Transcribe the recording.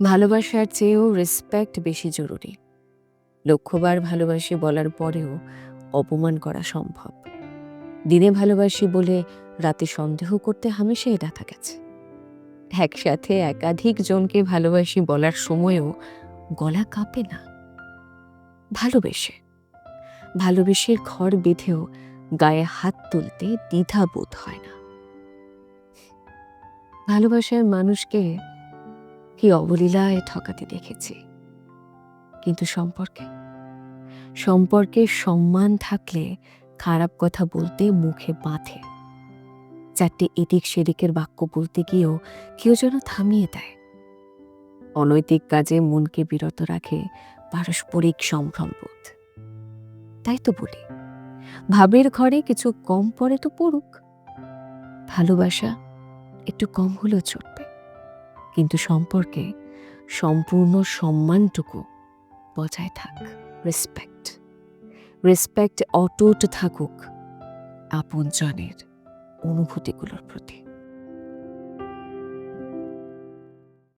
ভালোবাসার চেয়েও রেসপেক্ট বেশি জরুরি। লক্ষবার ভালোবাসি বলার পরেও অপমান করা সম্ভব। দিনে ভালোবাসি বলে রাতে সন্দেহ করতে হামেশাই দেখা গেছে। একসাথে একাধিক জনকে ভালোবাসি বলার সময়ও গলা কাঁপে না। ভালোবেসে ভালোবেসে ঘর বেঁধেও গায়ে হাত তুলতে দ্বিধা বোধ হয় না। ভালোবাসার মানুষকে কি অবলীলায় ঠকাতে দেখেছি, কিন্তু সম্পর্কে সম্মান থাকলে খারাপ কথা বলতে মুখে বাঁধে। চারটে এদিক সেদিকের বাক্য বলতে গিয়েও কেউ যেন থামিয়ে দেয়। অনৈতিক কাজে মনকে বিরত রাখে পারস্পরিক সম্ভ্রমবোধ। তাই তো বলি, ভাবের ঘরে কিছু কম পড়ে তো পড়ুক, ভালোবাসা একটু কম হলেও চলবে, কিন্তু সম্পর্কে সম্পূর্ণ সম্মানটুকু বজায় থাক। রেসপেক্ট অটুট থাকুক আপনজনের অনুভূতিগুলোর প্রতি।